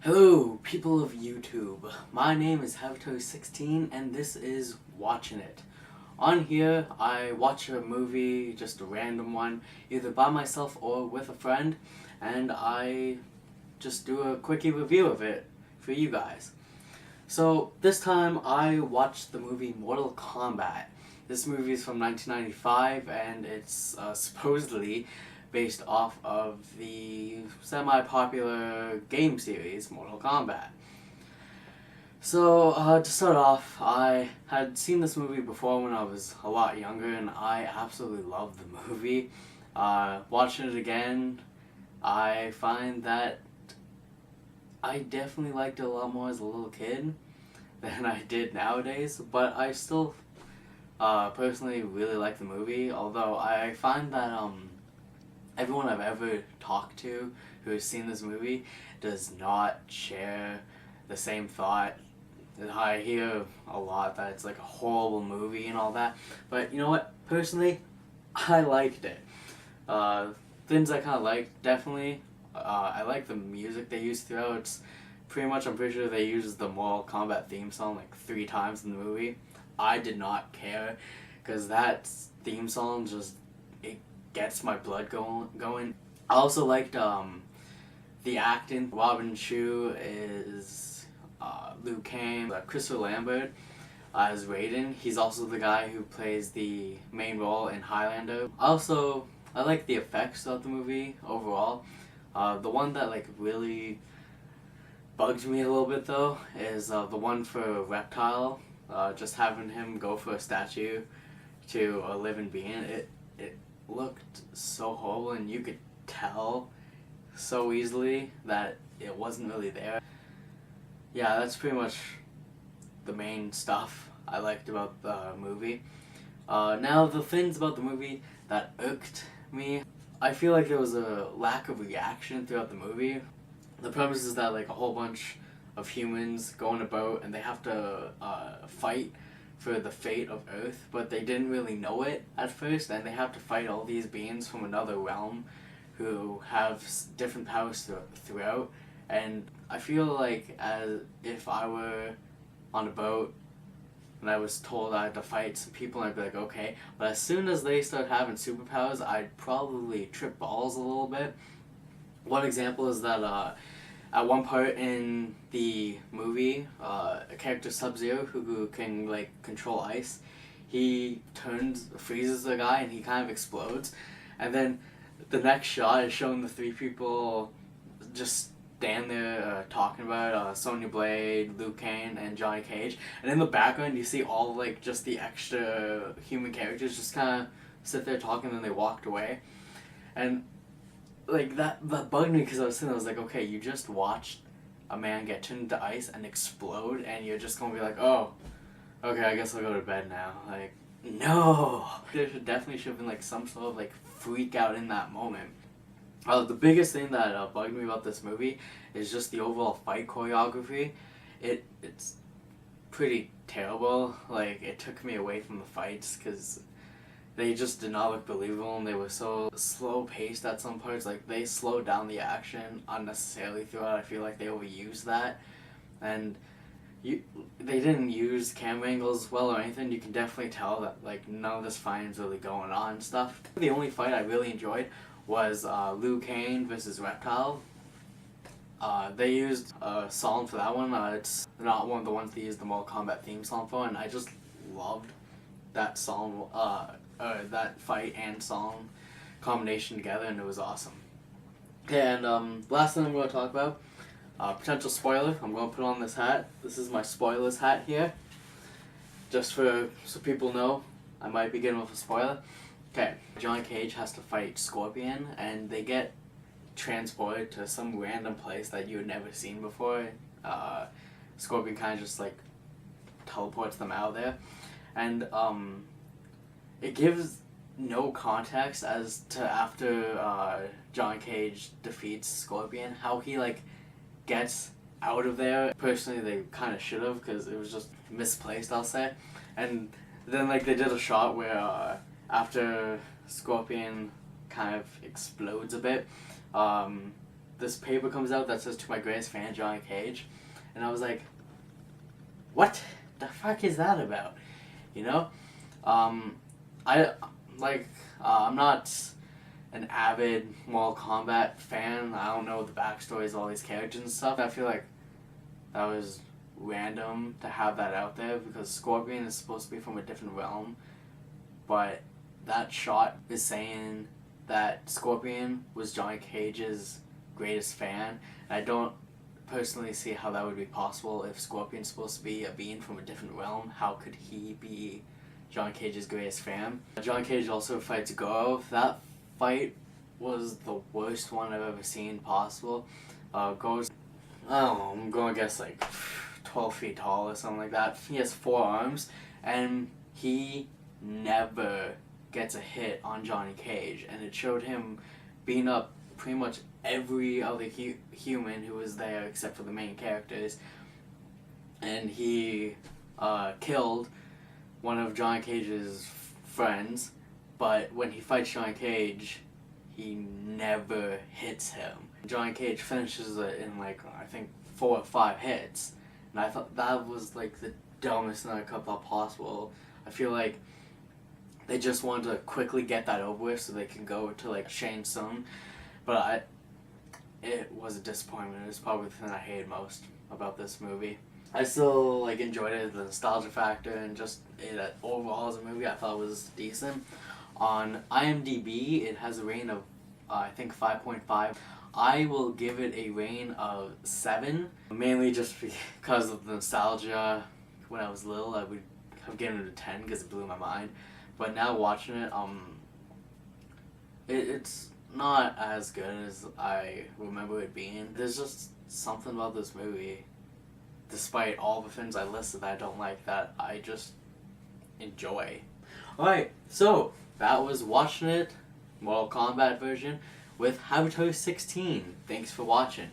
Hello, people of YouTube. My name is Havto16 and this is Watchin' It. On here, I watch a movie, just a random one, either by myself or with a friend, and I just do a quickie review of it for you guys. So, this time I watched the movie Mortal Kombat. This movie is from 1995 and it's supposedly based off of the semi-popular game series Mortal Kombat. So, to start off, I had seen this movie before when I was a lot younger and I absolutely loved the movie. Watching it again, I find that I definitely liked it a lot more as a little kid than I did nowadays, but I still personally really like the movie, although I find that everyone I've ever talked to who has seen this movie does not share the same thought. I hear a lot that it's like a horrible movie and all that, but you know what? Personally, I liked it. Things I kind of liked, definitely. I like the music they used throughout. It's pretty much, I'm pretty sure they used the Mortal Kombat theme song like 3 times in the movie. I did not care, because that theme song just, it gets my blood going. I also liked the acting. Robin Chu is Liu Kang. Christopher Lambert as Raiden. He's also the guy who plays the main role in Highlander. I like the effects of the movie overall. The one that like really bugged me a little bit though is the one for Reptile. Just having him go for a statue to a living being. It looked so horrible and you could tell so easily that it wasn't really there. Yeah, that's pretty much the main stuff I liked about the movie. Now, the things about the movie that irked me, I feel like there was a lack of reaction throughout the movie. The premise is that like a whole bunch of humans go on a boat and they have to fight for the fate of Earth, but they didn't really know it at first, and they have to fight all these beings from another realm who have different powers throughout. And I feel like as if I were on a boat and I was told I had to fight some people, I'd be like, okay. But as soon as they start having superpowers, I'd probably trip balls a little bit. One example is that at one part in the movie, a character Sub-Zero who can like control ice, he freezes the guy and he kind of explodes. And then the next shot is showing the 3 people just stand there talking about Sonya Blade, Liu Kang, and Johnny Cage. And in the background you see all like just the extra human characters just kind of sit there talking and then they walked away. And like that bugged me because I was sitting there, I was like, okay, you just watched a man get turned into ice and explode and you're just gonna be like, oh, okay, I guess I'll go to bed now. Like, no! There definitely should have been like some sort of like freak out in that moment. The biggest thing that bugged me about this movie is just the overall fight choreography. It's pretty terrible. Like, it took me away from the fights because they just did not look believable and they were so slow paced at some parts. Like, they slowed down the action unnecessarily throughout. I feel like they overused that. And they didn't use camera angles well or anything. You can definitely tell that like none of this fighting's really going on and stuff. The only fight I really enjoyed was Liu Kang versus Reptile. They used a song for that one. It's not one of the ones they used the Mortal Kombat theme song for, and I just loved that song, that fight and song combination together, and it was awesome. Okay, and last thing I'm going to talk about, potential spoiler. I'm going to put on this hat. This is my spoilers hat here, just so people know I might be getting with a spoiler. Okay, Johnny Cage has to fight Scorpion, and they get transported to some random place that you had never seen before. Scorpion kind of just like teleports them out of there, and it gives no context as to after Johnny Cage defeats Scorpion, how he like gets out of there. Personally, they kind of should have, because it was just misplaced, I'll say. And then like they did a shot where after Scorpion kind of explodes a bit, this paper comes out that says, "To my greatest fan, Johnny Cage," and I was like, what the fuck is that about? You know? I'm not an avid Mortal Kombat fan. I don't know the backstories of all these characters and stuff. I feel like that was random to have that out there because Scorpion is supposed to be from a different realm, but that shot is saying that Scorpion was Johnny Cage's greatest fan, and I don't personally see how that would be possible. If Scorpion's supposed to be a being from a different realm, how could he be Johnny Cage's greatest fan? Johnny Cage also fights Goro. That fight was the worst one I've ever seen possible. Goro's, I don't know, I'm going to guess like 12 feet tall or something like that. He has 4 arms, and he never gets a hit on Johnny Cage, and it showed him beating up pretty much every other human who was there except for the main characters, and he killed one of Johnny Cage's friends, but when he fights Johnny Cage, he never hits him. Johnny Cage finishes it in like, I think 4 or 5 hits, and I thought that was like the dumbest thing I could have thought possible. I feel like they just wanted to quickly get that over with so they can go to like Shang Tsung, but it was a disappointment. It was probably the thing I hated most about this movie. I still like enjoyed it, the nostalgia factor, and just it overall as a movie I thought it was decent. On IMDb it has a rating of I think 5.5. I will give it a rating of 7, mainly just because of the nostalgia. When I was little I would have given it a 10 because it blew my mind, but now watching it, it's not as good as I remember it being. There's just something about this movie, despite all the things I listed that I don't like, that I just enjoy. Alright, so that was Watchin' It, Mortal Kombat version, with Habitat 16. Thanks for watching.